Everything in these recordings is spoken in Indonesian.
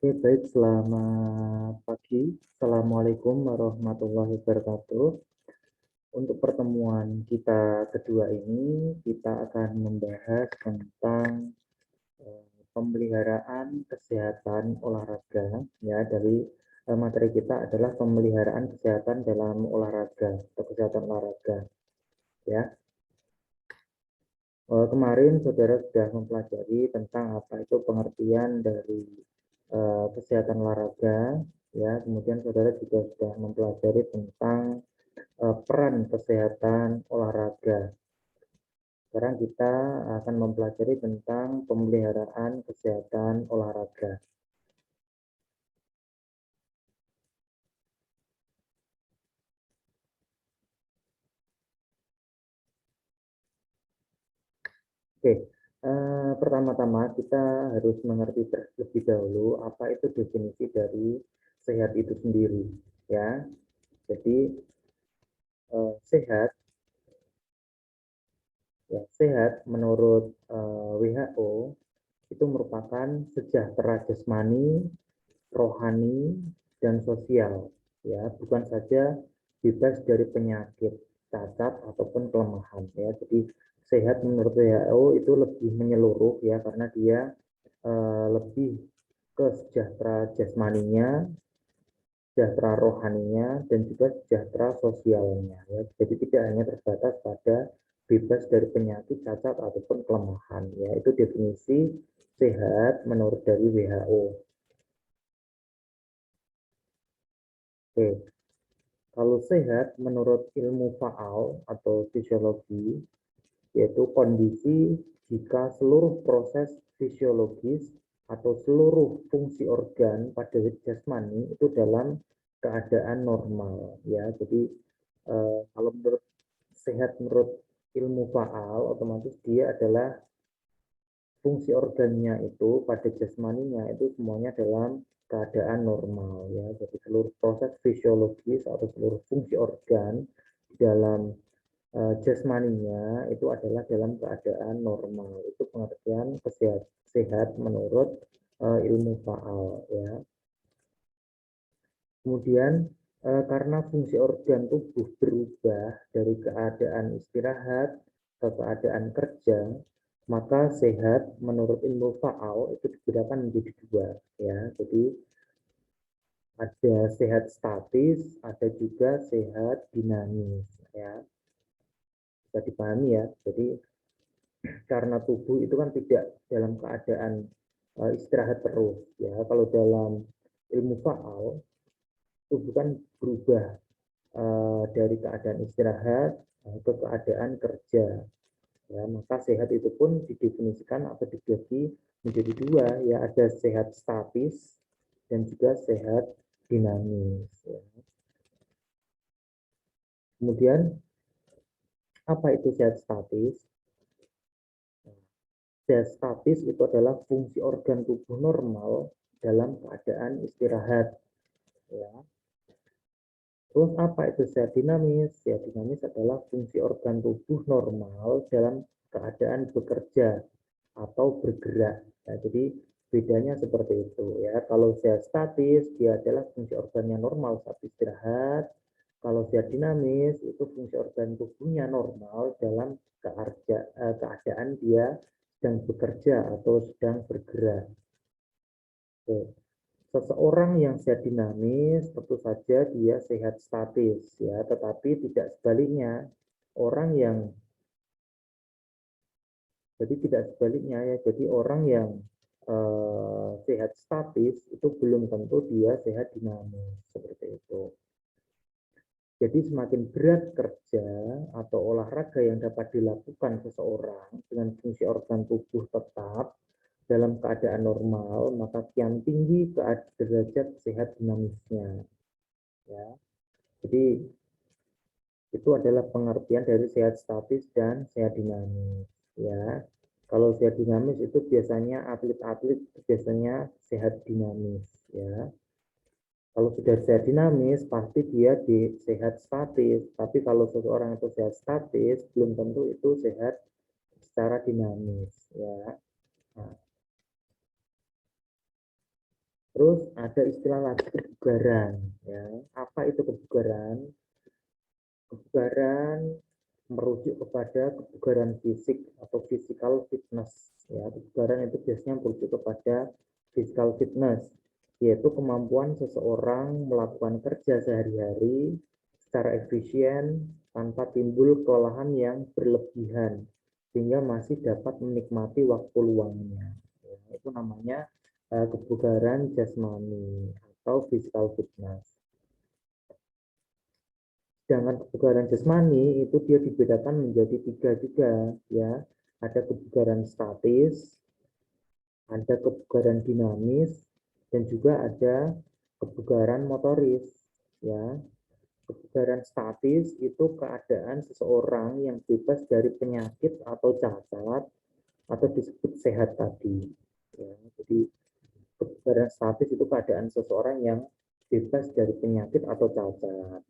Oke, baik. Selamat pagi. Assalamualaikum warahmatullahi wabarakatuh. Untuk pertemuan kita kedua ini, kita akan membahas tentang pemeliharaan kesehatan olahraga. Ya, dari materi kita adalah pemeliharaan kesehatan dalam olahraga atau kesehatan olahraga. Ya, kemarin saudara sudah mempelajari tentang apa itu pengertian dari kesehatan olahraga, ya. Kemudian saudara juga sudah mempelajari tentang peran kesehatan olahraga. Sekarang kita akan mempelajari tentang pemeliharaan kesehatan olahraga. Oke, pertama-tama kita harus mengerti terlebih dahulu apa itu definisi dari sehat itu sendiri, ya. Jadi sehat, ya, sehat menurut WHO itu merupakan sejahtera jasmani, rohani, dan sosial, ya, bukan saja bebas dari penyakit, cacat ataupun kelemahan, ya. Jadi sehat menurut WHO itu lebih menyeluruh, ya, karena dia lebih ke sejahtera jasmaninya, sejahtera rohaninya, dan juga sejahtera sosialnya, ya. Jadi tidak hanya terbatas pada bebas dari penyakit, cacat ataupun kelemahan, ya. Itu definisi sehat menurut dari WHO. Oke, kalau sehat menurut ilmu faal atau fisiologi, yaitu kondisi jika seluruh proses fisiologis atau seluruh fungsi organ pada jasmani itu dalam keadaan normal, ya. Jadi kalau menurut sehat menurut ilmu faal, otomatis dia adalah fungsi organnya itu pada jasmaninya itu semuanya dalam keadaan normal, ya. Jadi seluruh proses fisiologis atau seluruh fungsi organ di dalam jasmaninya itu adalah dalam keadaan normal. Itu pengertian sehat menurut ilmu faal, ya. Kemudian karena fungsi organ tubuh berubah dari keadaan istirahat ke keadaan kerja, maka sehat menurut ilmu faal itu dibedakan menjadi dua, ya. Jadi ada sehat statis, ada juga sehat dinamis, ya. Bisa dipahami, ya. Jadi karena tubuh itu kan tidak dalam keadaan istirahat terus, ya. Kalau dalam ilmu faal, tubuh kan berubah dari keadaan istirahat ke keadaan kerja, ya. Maka sehat itu pun didefinisikan atau dibagi menjadi dua, ya. Ada sehat statis dan juga sehat dinamis, ya. Kemudian apa itu sehat statis? Sehat statis itu adalah fungsi organ tubuh normal dalam keadaan istirahat, ya. Terus apa itu sehat dinamis? Sehat dinamis adalah fungsi organ tubuh normal dalam keadaan bekerja atau bergerak. Nah, jadi bedanya seperti itu, ya. Kalau sehat statis dia adalah fungsi organnya normal saat istirahat. Kalau sehat dinamis itu fungsi organ tubuhnya normal dalam keadaan dia sedang bekerja atau sedang bergerak. Oke. Seseorang yang sehat dinamis tentu saja dia sehat statis, ya, tetapi tidak sebaliknya. Orang yang tidak sebaliknya, ya. Jadi orang yang sehat statis itu belum tentu dia sehat dinamis, seperti itu. Jadi semakin berat kerja atau olahraga yang dapat dilakukan seseorang dengan fungsi organ tubuh tetap dalam keadaan normal, maka kian tinggi derajat sehat dinamisnya, ya. Jadi itu adalah pengertian dari sehat statis dan sehat dinamis, ya. Kalau sehat dinamis itu biasanya atlet-atlet biasanya sehat dinamis, ya. Kalau sudah sehat dinamis pasti dia di sehat statis, tapi kalau seseorang itu sehat statis belum tentu itu sehat secara dinamis, ya. Nah, Terus ada istilah lagi kebugaran. Ya. Apa itu kebugaran? Kebugaran merujuk kepada kebugaran fisik atau physical fitness. Ya, kebugaran itu biasanya merujuk kepada physical fitness, yaitu kemampuan seseorang melakukan kerja sehari-hari secara efisien tanpa timbul kelelahan yang berlebihan, sehingga masih dapat menikmati waktu luangnya. Ya, itu namanya kebugaran jasmani atau physical fitness. Sedangkan kebugaran jasmani itu dia dibedakan menjadi tiga juga, ya. Ada kebugaran statis, ada kebugaran dinamis, dan juga ada kebugaran motoris, ya. Kebugaran statis itu keadaan seseorang yang bebas dari penyakit atau cacat atau disebut sehat tadi. Ya, jadi kebugaran statis itu keadaan seseorang yang bebas dari penyakit atau cacat.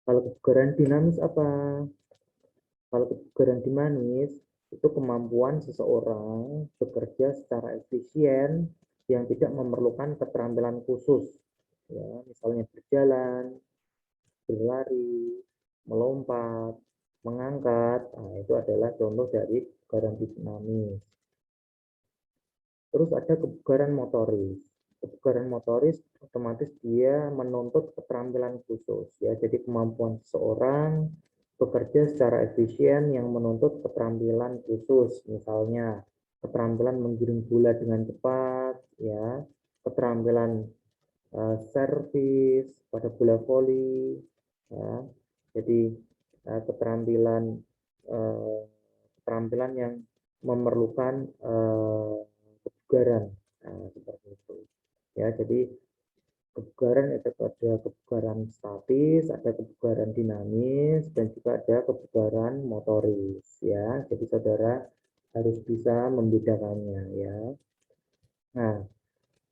Kalau kebugaran dinamis apa? Kalau kebugaran dinamis itu kemampuan seseorang bekerja secara efisien yang tidak memerlukan keterampilan khusus, ya, misalnya berjalan, berlari, melompat, mengangkat. Nah, itu adalah contoh dari kebugaran dinamis. Terus ada kebugaran motoris. Kebugaran motoris otomatis dia menuntut keterampilan khusus, ya. Jadi kemampuan seseorang bekerja secara efisien yang menuntut keterampilan khusus, misalnya keterampilan menggiring bola dengan cepat, ya, keterampilan servis pada bola voli, ya. Jadi uh, keterampilan yang memerlukan kebugaran, nah, seperti itu, ya. Jadi kebugaran itu ada kebugaran statis, ada kebugaran dinamis, dan juga ada kebugaran motoris, ya. Jadi saudara harus bisa membedakannya, ya. Nah,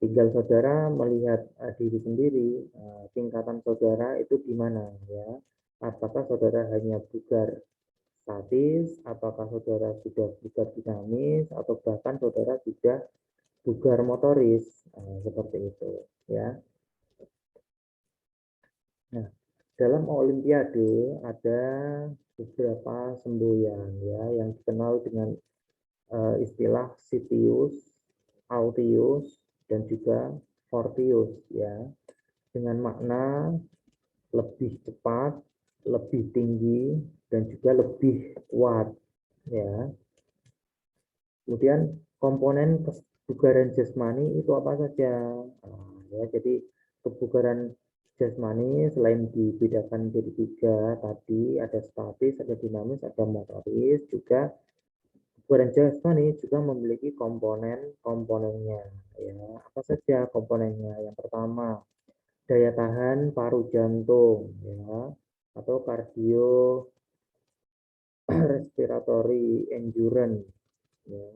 tinggal saudara melihat diri sendiri, tingkatan saudara itu di mana, ya. Apakah saudara hanya bugar statis, apakah saudara sudah bugar dinamis, atau bahkan saudara sudah bugar motoris, seperti itu, ya. Nah, dalam Olimpiade ada beberapa semboyan, ya, yang dikenal dengan istilah Sitius, Altius, dan juga Fortius, ya, dengan makna lebih cepat, lebih tinggi, dan juga lebih kuat, ya. Kemudian komponen kebugaran jasmani itu apa saja? Nah, ya, jadi kebugaran jasmani selain dibedakan menjadi tiga tadi, ada statis, ada dinamis, ada motoris, juga kebugaran jasmani juga memiliki komponen-komponennya. Ya, apa saja komponennya? Yang pertama, daya tahan paru jantung, ya, atau kardio respiratory endurance, ya.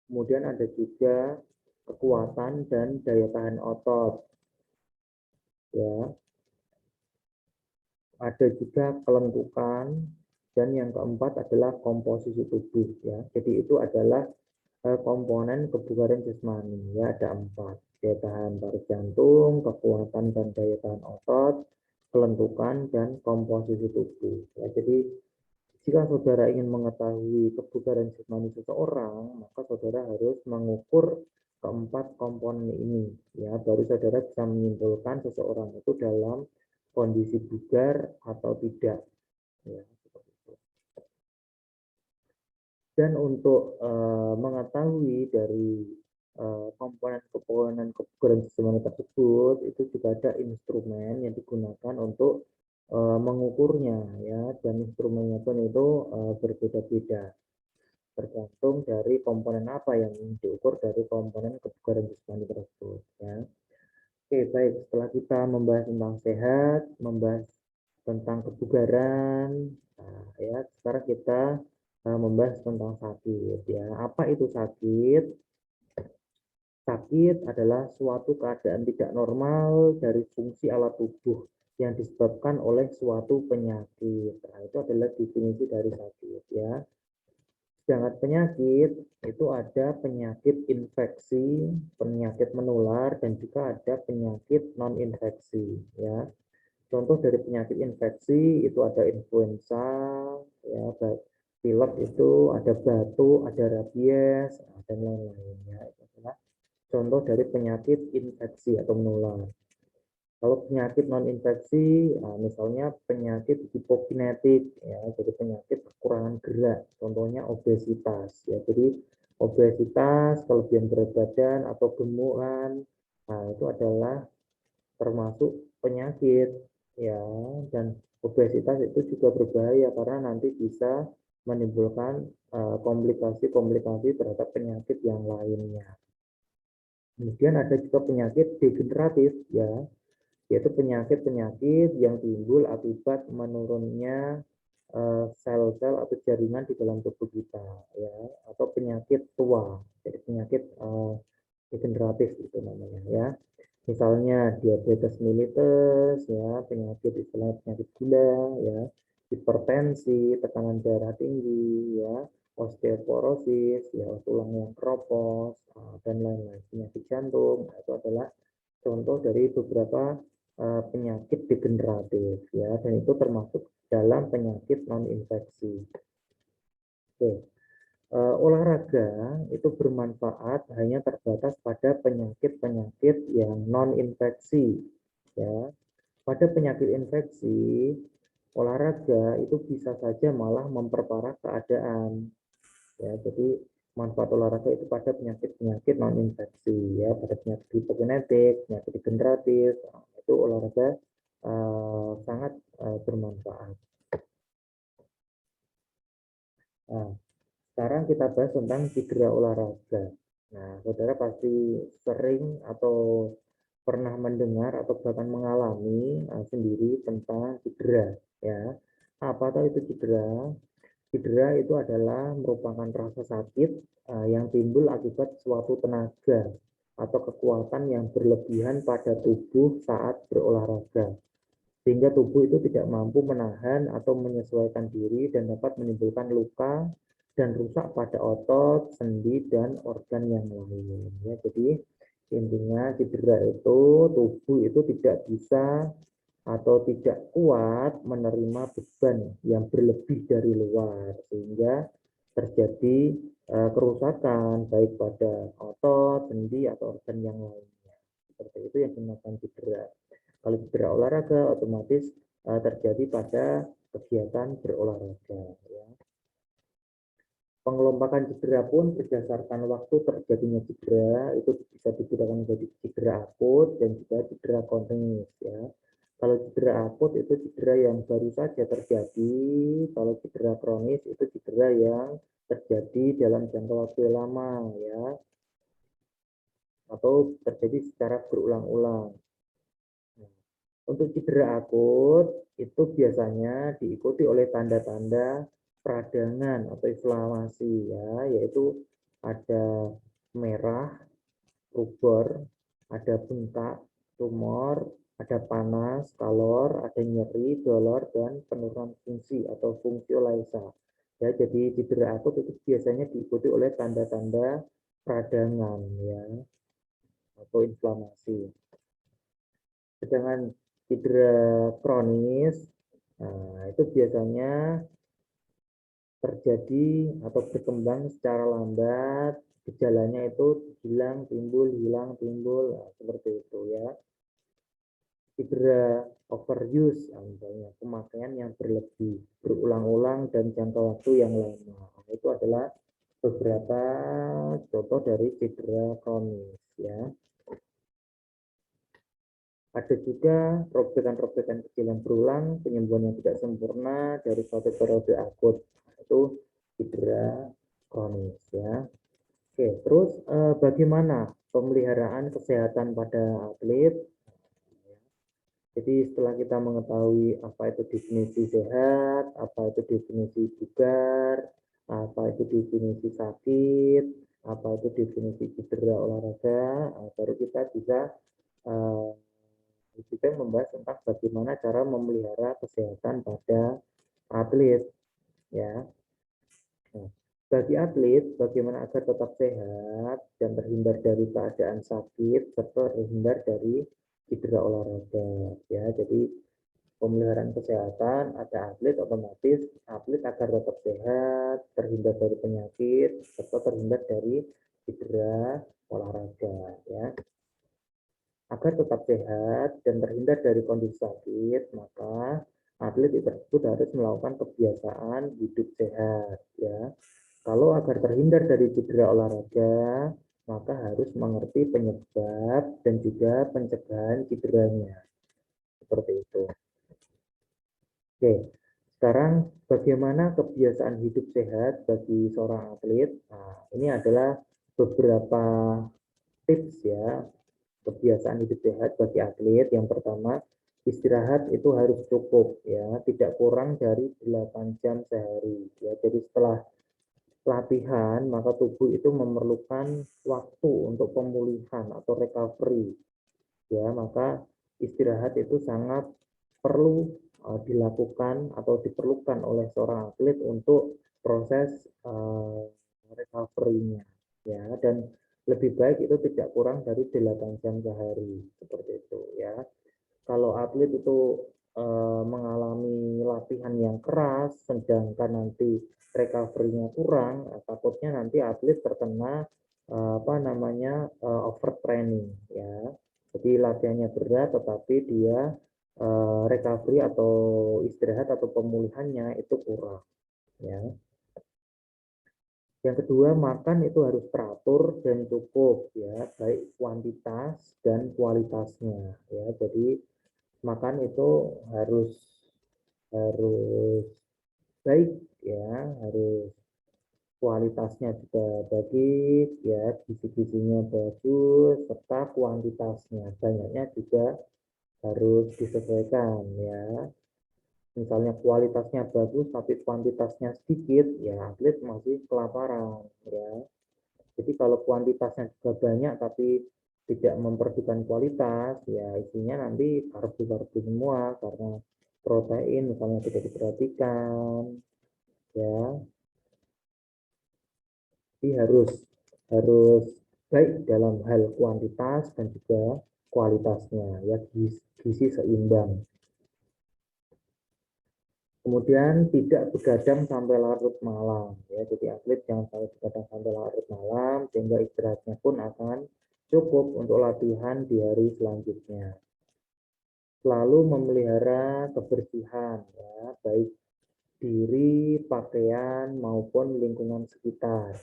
Kemudian ada juga kekuatan dan daya tahan otot, ya. Ada juga kelentukan, dan yang keempat adalah komposisi tubuh, ya. Jadi itu adalah komponen kebugaran jasmani, ya, ada empat: daya tahan paru jantung, kekuatan dan daya tahan otot, kelentukan, dan komposisi tubuh, ya. Jadi jika saudara ingin mengetahui kebugaran jasmani seseorang, maka saudara harus mengukur keempat komponen ini, ya, baru saudara bisa menyimpulkan seseorang itu dalam kondisi bugar atau tidak, ya. Dan untuk mengetahui dari komponen-komponen kebugaran jasmani tersebut, itu juga ada instrumen yang digunakan untuk mengukurnya, ya, dan instrumennya pun itu berbeda-beda tergantung dari komponen apa yang diukur dari komponen kebugaran jasmani tersebut, ya. Oke, baik, setelah kita membahas tentang sehat, membahas tentang kebugaran, nah, ya, sekarang kita membahas tentang sakit, ya. Apa itu sakit? Sakit adalah suatu keadaan tidak normal dari fungsi alat tubuh yang disebabkan oleh suatu penyakit. Nah, itu adalah definisi dari sakit, ya. Sedangkan penyakit itu ada penyakit infeksi, penyakit menular, dan juga ada penyakit non-infeksi. Ya, contoh dari penyakit infeksi itu ada influenza, ya, pilek itu ada batuk, ada rabies, dan lain-lain. Ya, itu adalah contoh dari penyakit infeksi atau menular. Kalau penyakit non-infeksi, misalnya penyakit hipokinetik, ya, jadi penyakit kekurangan gerak, contohnya obesitas, ya, jadi obesitas, kelebihan berat badan atau gemukan, nah itu adalah termasuk penyakit, ya, dan obesitas itu juga berbahaya karena nanti bisa menimbulkan komplikasi-komplikasi terhadap penyakit yang lainnya. Kemudian ada juga penyakit degeneratif, ya, yaitu penyakit-penyakit yang timbul akibat menurunnya sel-sel atau jaringan di dalam tubuh kita, ya, atau penyakit tua, jadi penyakit degeneratif itu namanya, ya. Misalnya diabetes mellitus, ya, penyakit istilahnya penyakit gula, ya, hipertensi, tekanan darah tinggi, ya, osteoporosis, ya, tulang yang keropos, dan lain-lain, penyakit jantung, itu adalah contoh dari beberapa penyakit degeneratif, ya, dan itu termasuk dalam penyakit non infeksi. Oke. Olahraga itu bermanfaat hanya terbatas pada penyakit-penyakit yang non infeksi, ya. Pada penyakit infeksi, olahraga itu bisa saja malah memperparah keadaan, ya. Jadi manfaat olahraga itu pada penyakit-penyakit non infeksi, ya, pada penyakit hipokinetik, penyakit degeneratif, itu olahraga sangat bermanfaat. Nah, sekarang kita bahas tentang cedera olahraga. Nah, saudara pasti sering atau pernah mendengar atau bahkan mengalami sendiri tentang cedera, ya. Apa tahu itu cedera? Cedera itu adalah merupakan rasa sakit yang timbul akibat suatu tenaga atau kekuatan yang berlebihan pada tubuh saat berolahraga, sehingga tubuh itu tidak mampu menahan atau menyesuaikan diri dan dapat menimbulkan luka dan rusak pada otot, sendi, dan organ yang lain. Ya, jadi intinya cedera itu tubuh itu tidak bisa atau tidak kuat menerima beban yang berlebih dari luar, sehingga terjadi kerusakan baik pada otot, sendi, atau organ yang lainnya. Seperti itu yang dinamakan cedera. Kalau cedera olahraga otomatis terjadi pada kegiatan berolahraga, ya. Pengelompokan cedera pun berdasarkan waktu terjadinya cedera itu bisa dibedakan menjadi cedera akut dan juga cedera kronis, ya. Kalau cedera akut itu cedera yang baru saja terjadi, kalau cedera kronis itu cedera yang terjadi dalam jangka waktu yang lama, ya, atau terjadi secara berulang-ulang. Nah, untuk cedera akut itu biasanya diikuti oleh tanda-tanda peradangan atau inflamasi, ya, yaitu ada merah, rubor, ada bengkak, tumor, ada panas, kalor, ada nyeri, dolor, dan penurunan fungsi atau fungsiolisa. Ya, jadi cedera akut itu biasanya diikuti oleh tanda-tanda peradangan, ya, atau inflamasi. Sedangkan cedera kronis, nah, itu biasanya terjadi atau berkembang secara lambat, gejalanya itu hilang, timbul, nah, seperti itu, ya. Cedera overuse, misalnya pemakaian yang berlebih, berulang-ulang, dan jangka waktu yang lama. Nah, itu adalah beberapa contoh dari cedera kronis, ya. Ada juga robekan-robekan kecil yang berulang, penyembuhan yang tidak sempurna dari suatu periode akut. Itu cedera kronis, ya. Oke, terus bagaimana pemeliharaan kesehatan pada atlet? Jadi setelah kita mengetahui apa itu definisi sehat, apa itu definisi bugar, apa itu definisi sakit, apa itu definisi cedera olahraga, baru kita bisa uh, kita membahas tentang bagaimana cara memelihara kesehatan pada atlet, ya. Nah, Bagi atlet, bagaimana agar tetap sehat dan terhindar dari keadaan sakit serta terhindar dari cedera olahraga. Ya, jadi pemeliharaan kesehatan ada atlet, otomatis atlet agar tetap sehat, terhindar dari penyakit serta terhindar dari cedera olahraga. Ya, agar tetap sehat dan terhindar dari kondisi sakit, maka atlet tersebut harus melakukan kebiasaan hidup sehat. Ya, kalau agar terhindar dari cedera olahraga, maka harus mengerti penyebab dan juga pencegahan cederanya. Seperti itu. Oke, sekarang bagaimana kebiasaan hidup sehat bagi seorang atlet? Nah, ini adalah beberapa tips ya, kebiasaan hidup sehat bagi atlet. Yang pertama, istirahat itu harus cukup ya, tidak kurang dari 8 jam sehari ya. Jadi setelah latihan, maka tubuh itu memerlukan waktu untuk pemulihan atau recovery. Ya, maka istirahat itu sangat perlu dilakukan atau diperlukan oleh seorang atlet untuk proses recovery-nya. Ya, dan lebih baik itu tidak kurang dari 8 jam sehari, seperti itu ya. Kalau atlet itu mengalami latihan yang keras, sedangkan nanti recovery-nya kurang, takutnya nanti atlet terkena apa namanya overtraining ya. Jadi latihannya berat, tetapi dia recovery atau istirahat atau pemulihannya itu kurang ya. Yang kedua, makan itu harus teratur dan cukup ya, baik kuantitas dan kualitasnya ya. Jadi makan itu harus harus baik ya, harus kualitasnya juga bagus ya, gizi-gizinya bagus serta kuantitasnya banyaknya juga harus disesuaikan ya. Misalnya kualitasnya bagus tapi kuantitasnya sedikit ya, atlet masih kelaparan ya. Jadi kalau kuantitasnya juga banyak tapi tidak memperhatikan kualitas, ya isinya nanti karbo-karbo semua karena protein misalnya tidak diperhatikan, ya. Jadi harus baik dalam hal kuantitas dan juga kualitasnya, ya gizi seimbang. Kemudian tidak begadang sampai larut malam, ya. Jadi atlet jangan sampai begadang sampai larut malam sehingga istirahatnya pun akan cukup untuk latihan di hari selanjutnya. Selalu memelihara kebersihan ya, baik diri, pakaian maupun lingkungan sekitar.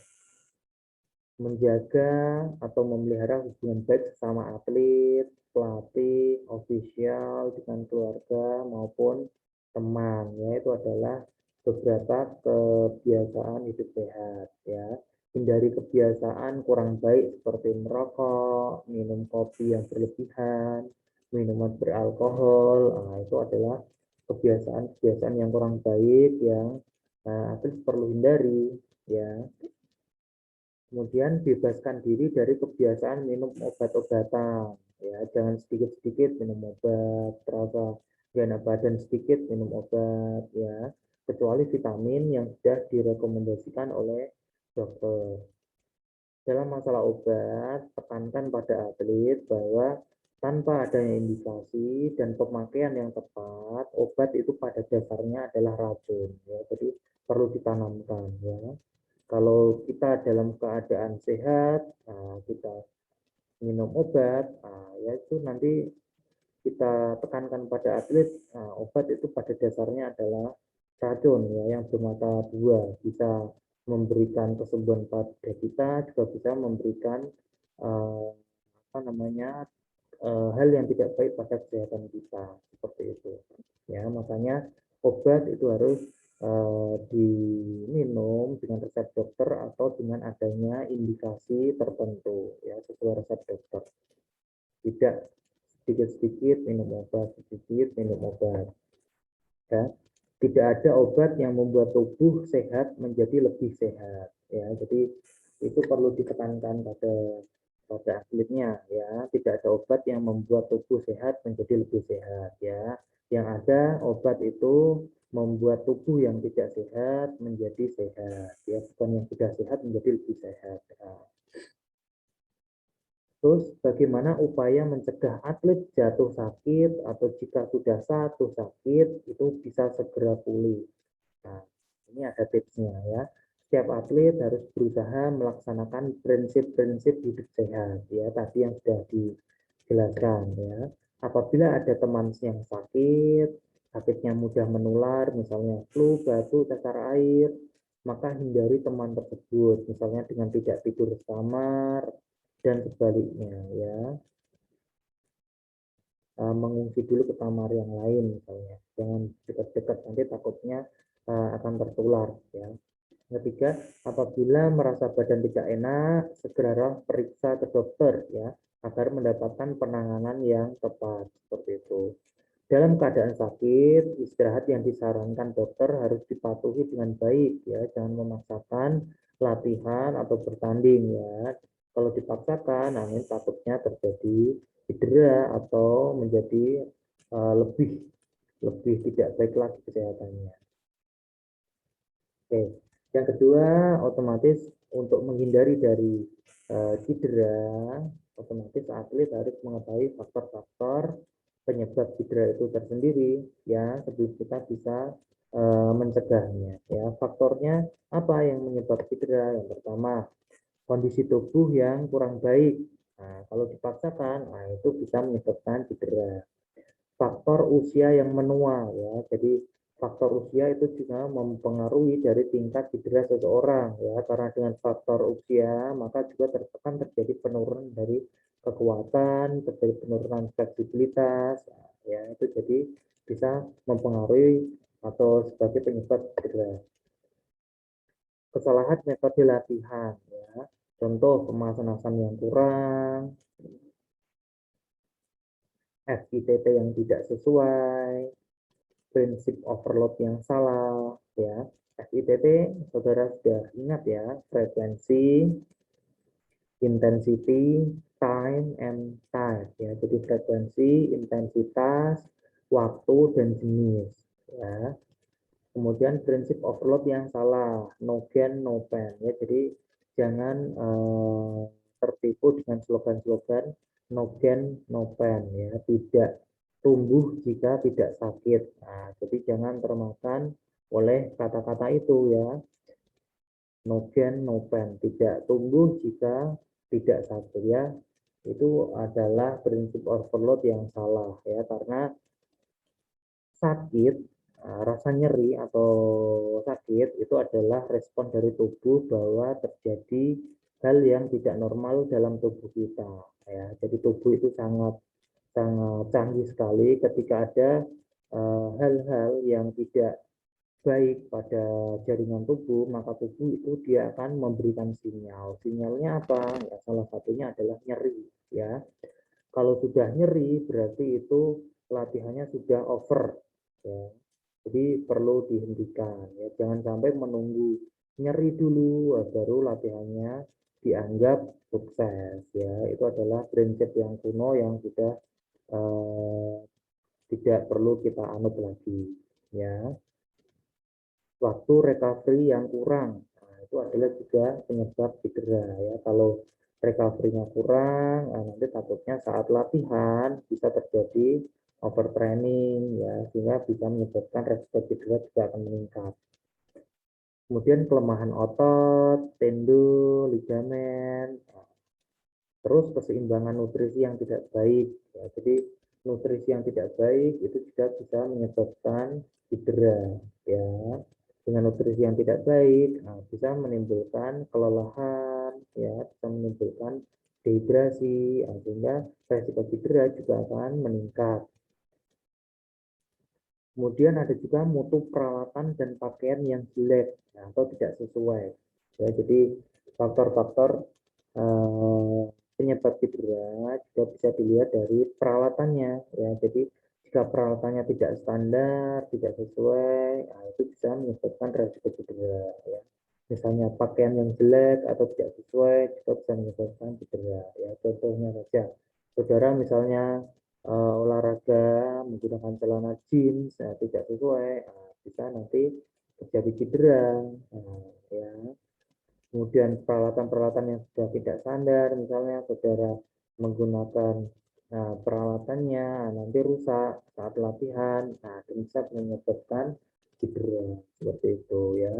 Menjaga atau memelihara hubungan baik sesama atlet, pelatih, ofisial dengan keluarga maupun teman ya, itu adalah beberapa kebiasaan hidup sehat ya. Hindari kebiasaan kurang baik seperti merokok, minum kopi yang berlebihan, minuman beralkohol. Nah, itu adalah kebiasaan-kebiasaan yang kurang baik yang atlet perlu hindari ya. Kemudian bebaskan diri dari kebiasaan minum obat-obatan. Ya, jangan sedikit-sedikit minum obat, terasa gak enak badan sedikit minum obat ya, kecuali vitamin yang sudah direkomendasikan oleh dokter. Dalam masalah obat, tekankan pada atlet bahwa tanpa adanya indikasi dan pemakaian yang tepat, obat itu pada dasarnya adalah racun ya. Jadi perlu ditanamkan ya. Kalau kita dalam keadaan sehat, nah, kita minum obat, nah, ya itu nanti kita tekankan pada atlet, nah, obat itu pada dasarnya adalah racun ya, yang bermata dua, bisa memberikan kesembuhan pada kita, juga bisa memberikan eh, apa namanya hal yang tidak baik pada kesehatan kita, seperti itu ya. Makanya obat itu harus diminum dengan resep dokter atau dengan adanya indikasi tertentu ya, sesuai resep dokter, tidak sedikit-sedikit minum obat, sedikit minum obat ya. Tidak ada obat yang membuat tubuh sehat menjadi lebih sehat ya. Jadi itu perlu ditekankan pada atletnya ya. Tidak ada obat yang membuat tubuh sehat menjadi lebih sehat ya. Yang ada obat itu membuat tubuh yang tidak sehat menjadi sehat, ya, bukan yang sudah sehat menjadi lebih sehat. Nah, terus bagaimana upaya mencegah atlet jatuh sakit atau jika sudah jatuh sakit itu bisa segera pulih. Nah, ini ada tipsnya ya. Setiap atlet harus berusaha melaksanakan prinsip-prinsip hidup sehat ya, tadi yang sudah dijelaskan ya. Apabila ada teman yang sakit, sakitnya mudah menular, misalnya flu, batuk, cacar air, maka hindari teman tersebut, misalnya dengan tidak tidur sekamar dan sebaliknya ya. Mengungsi dulu ke kamar yang lain misalnya, jangan dekat-dekat nanti takutnya akan tertular ya. Ketiga, apabila merasa badan tidak enak, segeralah periksa ke dokter ya, agar mendapatkan penanganan yang tepat seperti itu. Dalam keadaan sakit, istirahat yang disarankan dokter harus dipatuhi dengan baik ya, jangan memaksakan latihan atau bertanding ya. Kalau dipaksakan, namun takutnya terjadi cedera atau menjadi lebih lebih tidak baik lagi kesehatannya. Oke, yang kedua otomatis untuk menghindari dari cedera, otomatis atlet harus mengetahui faktor-faktor penyebab cedera itu tersendiri ya sebelum kita bisa mencegahnya ya. Faktornya apa yang menyebab cedera? Yang pertama, kondisi tubuh yang kurang baik. Nah, kalau dipaksakan, nah itu bisa menyebabkan cedera. Faktor usia yang menua ya. Jadi faktor usia itu juga mempengaruhi dari tingkat cedera seseorang ya. Karena dengan faktor usia maka juga akan terjadi penurunan dari kekuatan, terjadi penurunan fleksibilitas ya. Itu jadi bisa mempengaruhi atau sebagai penyebab cedera. Kesalahan metode latihan ya. Contoh pemanasan yang kurang, FITT yang tidak sesuai, prinsip overload yang salah ya. FITT saudara sudah ingat ya, frekuensi, intensity, time, and type ya. Jadi frekuensi, intensitas, waktu, dan jenis ya. Kemudian prinsip overload yang salah, no gain, no pain ya. Jadi jangan tertipu dengan slogan-slogan no gain, no pain ya. Tidak tumbuh jika tidak sakit. Nah, jadi jangan termakan oleh kata-kata itu ya. No gain, no pain. Tidak tumbuh jika tidak sakit ya. Itu adalah prinsip overload yang salah ya. Karena sakit, rasa nyeri atau sakit itu adalah respon dari tubuh bahwa terjadi hal yang tidak normal dalam tubuh kita ya. Jadi tubuh itu sangat sangat canggih sekali ketika ada hal-hal yang tidak baik pada jaringan tubuh, maka tubuh itu dia akan memberikan sinyal. Sinyalnya apa? Ya, salah satunya adalah nyeri ya. Kalau sudah nyeri berarti itu latihannya sudah over ya. Jadi perlu dihentikan ya. Jangan sampai menunggu nyeri dulu baru latihannya dianggap sukses ya. Itu adalah prinsip yang kuno yang sudah eh, tidak perlu kita anut lagi ya. Waktu recovery yang kurang, nah, itu adalah juga penyebab cedera ya. Kalau recovery-nya kurang, nah, nanti takutnya saat latihan bisa terjadi overtraining ya, sehingga bisa menyebabkan resiko cedera juga akan meningkat. Kemudian kelemahan otot, tendon, ligamen, terus keseimbangan nutrisi yang tidak baik ya. Jadi nutrisi yang tidak baik itu juga bisa menyebabkan cedera ya. Dengan nutrisi yang tidak baik bisa menimbulkan kelelahan ya, bisa menimbulkan dehidrasi sehingga resiko cedera juga akan meningkat. Kemudian ada juga mutu peralatan dan pakaian yang jelek atau tidak sesuai ya. Jadi faktor-faktor penyebab cedera juga bisa dilihat dari peralatannya ya. Jadi jika peralatannya tidak standar, tidak sesuai, nah itu bisa menyebabkan resiko cedera ya. Misalnya pakaian yang jelek atau tidak sesuai juga bisa menyebabkan cedera ya. Contohnya saja, saudara misalnya olahraga menggunakan celana jeans tidak sesuai, bisa nanti terjadi cedera. Nah, ya. Kemudian peralatan-peralatan yang sudah tidak standar, misalnya saudara menggunakan peralatannya nanti rusak saat latihan, nah bisa menyebabkan cedera seperti itu ya.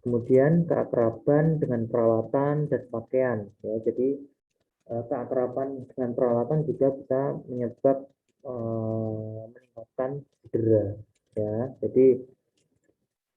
Kemudian keakraban dengan peralatan dan pakaian ya. Jadi keakraban dengan peralatan juga bisa meningkatkan cedera ya. Jadi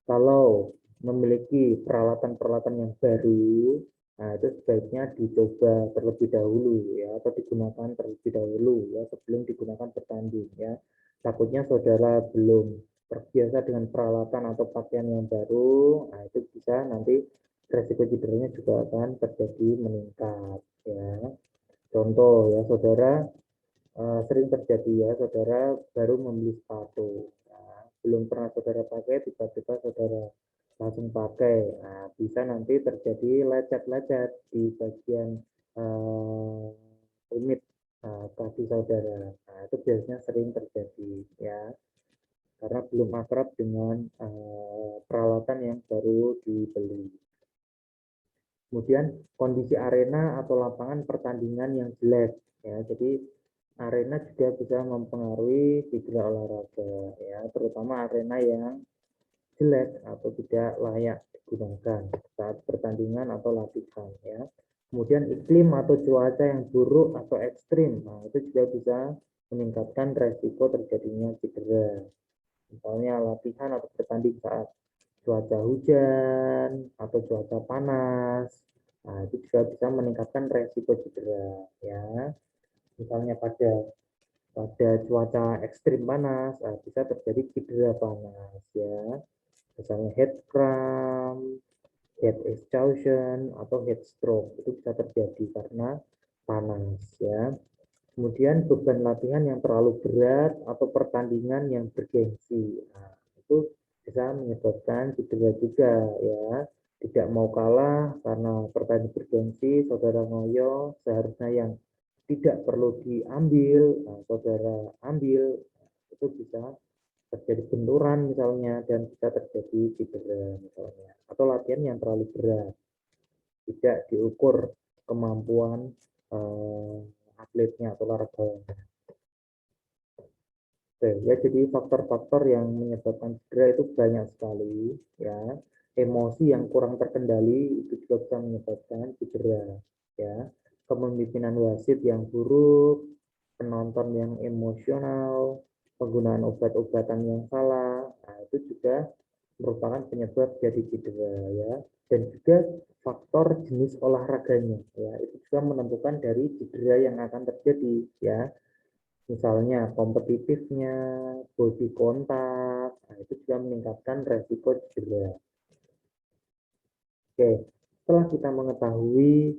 kalau memiliki peralatan-peralatan yang baru, nah itu sebaiknya dicoba terlebih dahulu ya, atau digunakan terlebih dahulu ya sebelum digunakan bertanding ya. Takutnya saudara belum terbiasa dengan peralatan atau pakaian yang baru, nah itu bisa nanti resiko cederanya juga akan terjadi meningkat ya. Contoh ya, saudara sering terjadi ya, saudara baru membeli sepatu, nah, belum pernah saudara pakai, tiba-tiba saudara langsung pakai, nah, bisa nanti terjadi lecet-lecet di bagian tumit kaki saudara. Nah, itu biasanya sering terjadi ya, karena belum akrab dengan peralatan yang baru dibeli. Kemudian kondisi arena atau lapangan pertandingan yang jelek ya, jadi arena juga bisa mempengaruhi cedera olahraga ya, terutama arena yang jelek atau tidak layak digunakan saat pertandingan atau latihan ya. Kemudian iklim atau cuaca yang buruk atau ekstrim, nah itu juga bisa meningkatkan resiko terjadinya cedera. Misalnya latihan atau bertanding saat cuaca hujan atau cuaca panas, nah itu juga bisa meningkatkan resiko cedera ya. Misalnya pada cuaca ekstrim panas, bisa terjadi cedera panas ya. Misalnya head cramp, head exhaustion, atau head stroke, itu bisa terjadi karena panas ya. Kemudian beban latihan yang terlalu berat atau pertandingan yang bergengsi, nah, itu bisa menyebabkan cedera juga ya. Tidak mau kalah karena pertandingan bergengsi, saudara ngoyo, seharusnya yang tidak perlu diambil, nah, saudara ambil, itu bisa terjadi benturan misalnya dan bisa terjadi cedera misalnya, atau latihan yang terlalu berat, tidak diukur kemampuan atletnya atau olahragawannya. Oke, ya jadi faktor-faktor yang menyebabkan cedera itu banyak sekali ya. Emosi yang kurang terkendali itu juga bisa menyebabkan cedera ya. Kepemimpinan wasit yang buruk, penonton yang emosional, penggunaan obat-obatan yang salah, nah itu juga merupakan penyebab jadi cedera ya. Dan juga faktor jenis olahraganya ya, itu juga menentukan dari cedera yang akan terjadi ya. Misalnya kompetitifnya, body kontak, nah itu juga meningkatkan resiko cedera. Oke, setelah kita mengetahui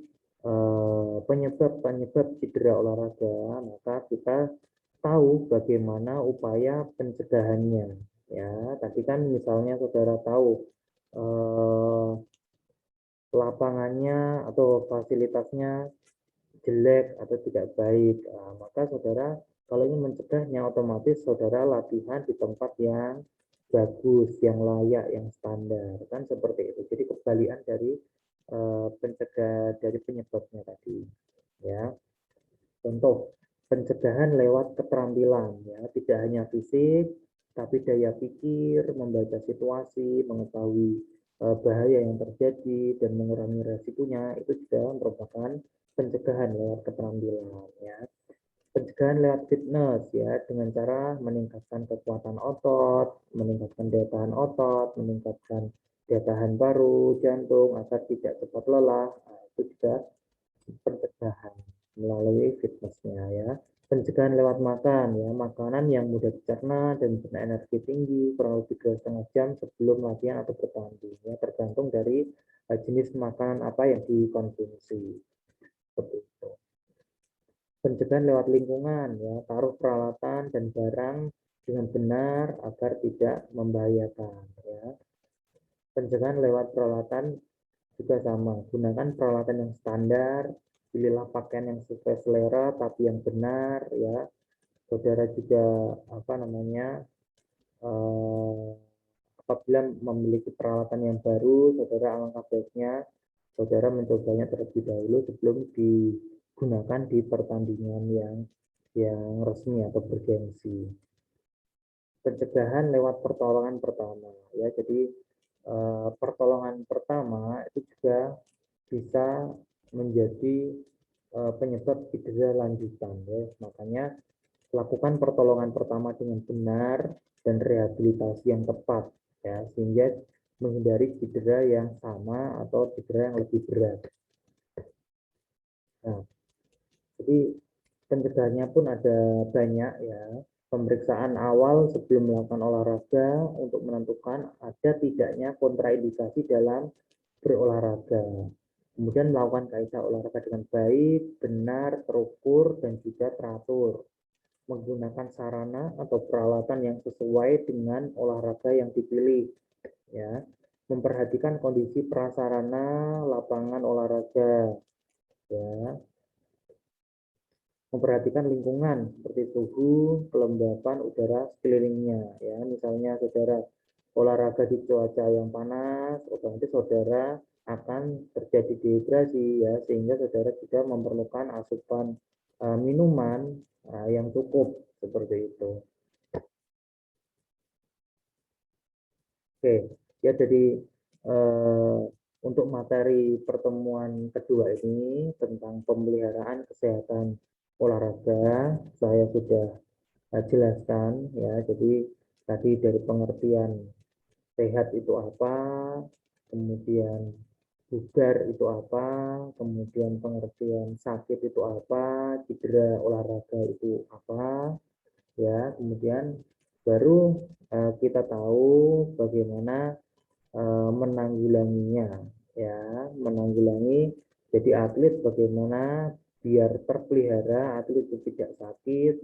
penyebab-penyebab cedera olahraga, maka kita tahu bagaimana upaya pencegahannya. Ya, tadi kan misalnya saudara tahu eh, lapangannya atau fasilitasnya jelek atau tidak baik, maka saudara kalau ingin mencegahnya otomatis saudara latihan di tempat yang bagus, yang layak, yang standar, kan seperti itu. Jadi kebalikan dari pencegah dari penyebabnya tadi ya. Contoh pencegahan lewat keterampilan ya, tidak hanya fisik tapi daya pikir, membaca situasi, mengetahui bahaya yang terjadi dan mengurangi resikonya, itu juga merupakan pencegahan lewat keterampilan ya. Pencegahan lewat fitness ya, dengan cara meningkatkan kekuatan otot, meningkatkan daya tahan otot, meningkatkan daya tahan paru, jantung agar tidak cepat lelah. Nah, itu juga pencegahan melalui fitnessnya ya. Pencegahan lewat makan ya, makanan yang mudah dicerna dan berenergi tinggi kurang lebih 2,5 jam sebelum latihan atau bertanding ya, tergantung dari jenis makanan apa yang dikonsumsi seperti itu. Pencegahan lewat lingkungan ya, taruh peralatan dan barang dengan benar agar tidak membahayakan ya. Pencegahan lewat peralatan juga sama, gunakan peralatan yang standar, pilihlah pakaian yang sesuai selera tapi yang benar ya. Saudara juga apa namanya apabila memiliki peralatan yang baru, saudara alangkah baiknya saudara mencobanya terlebih dahulu sebelum digunakan di pertandingan yang resmi atau bergengsi. Pencegahan lewat pertolongan pertama, ya. Jadi pertolongan pertama itu juga bisa menjadi penyebab cedera lanjutan, ya. Makanya lakukan pertolongan pertama dengan benar dan rehabilitasi yang tepat, ya, sehingga menghindari cedera yang sama atau cedera yang lebih berat. Nah, jadi pencegahannya pun ada banyak, ya. Pemeriksaan awal sebelum melakukan olahraga untuk menentukan ada tidaknya kontraindikasi dalam berolahraga. Kemudian melakukan kaidah olahraga dengan baik, benar, terukur, dan juga teratur. Menggunakan sarana atau peralatan yang sesuai dengan olahraga yang dipilih, ya. Memperhatikan kondisi prasarana lapangan olahraga, ya. Memperhatikan lingkungan seperti suhu, kelembapan udara sekelilingnya, ya. Misalnya saudara olahraga di cuaca yang panas, otomatis saudara akan terjadi dehidrasi, ya, sehingga saudara juga memerlukan asupan minuman yang cukup seperti itu. Oke, ya, jadi untuk materi pertemuan kedua ini tentang pemeliharaan kesehatan olahraga saya sudah jelaskan, ya. Jadi tadi dari pengertian sehat itu apa, kemudian bugar itu apa, kemudian pengertian sakit itu apa, cedera olahraga itu apa, ya. Kemudian baru kita tahu bagaimana menanggulanginya, ya. Menanggulangi jadi atlet bagaimana biar terpelihara atlet itu tidak sakit,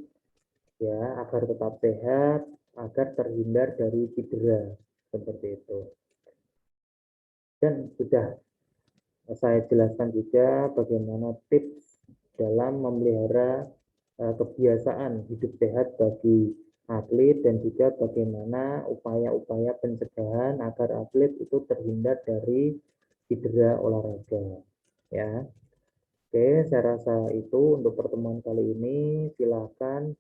ya, agar tetap sehat, agar terhindar dari cedera seperti itu. Dan sudah saya jelaskan juga bagaimana tips dalam memelihara kebiasaan hidup sehat bagi atlet dan juga bagaimana upaya-upaya pencegahan agar atlet itu terhindar dari cedera olahraga, ya. Oke, saya rasa itu untuk pertemuan kali ini. Silakan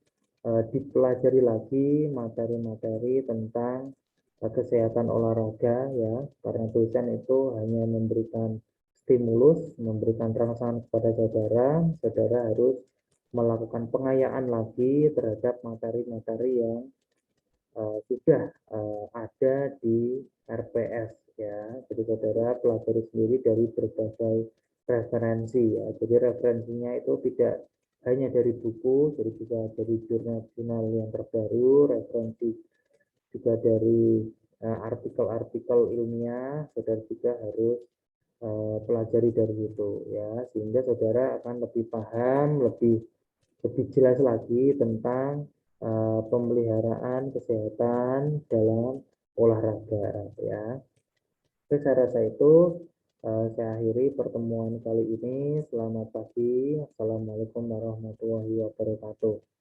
dipelajari lagi materi-materi tentang kesehatan olahraga, ya, karena dosen itu hanya memberikan stimulus, memberikan rangsangan kepada saudara. Saudara harus melakukan pengayaan lagi terhadap materi-materi yang sudah ada di RPS, ya. Jadi saudara pelajari sendiri dari berbagai referensi, ya. Jadi referensinya itu tidak hanya dari buku, jadi bisa dari jurnal-jurnal yang terbaru, referensi juga dari artikel-artikel ilmiah. Saudara juga harus pelajari dari itu, ya, sehingga saudara akan lebih paham, lebih jelas lagi tentang pemeliharaan kesehatan dalam olahraga, ya. Oke, saya rasa itu saya akhiri pertemuan kali ini. Selamat pagi. Assalamualaikum warahmatullahi wabarakatuh.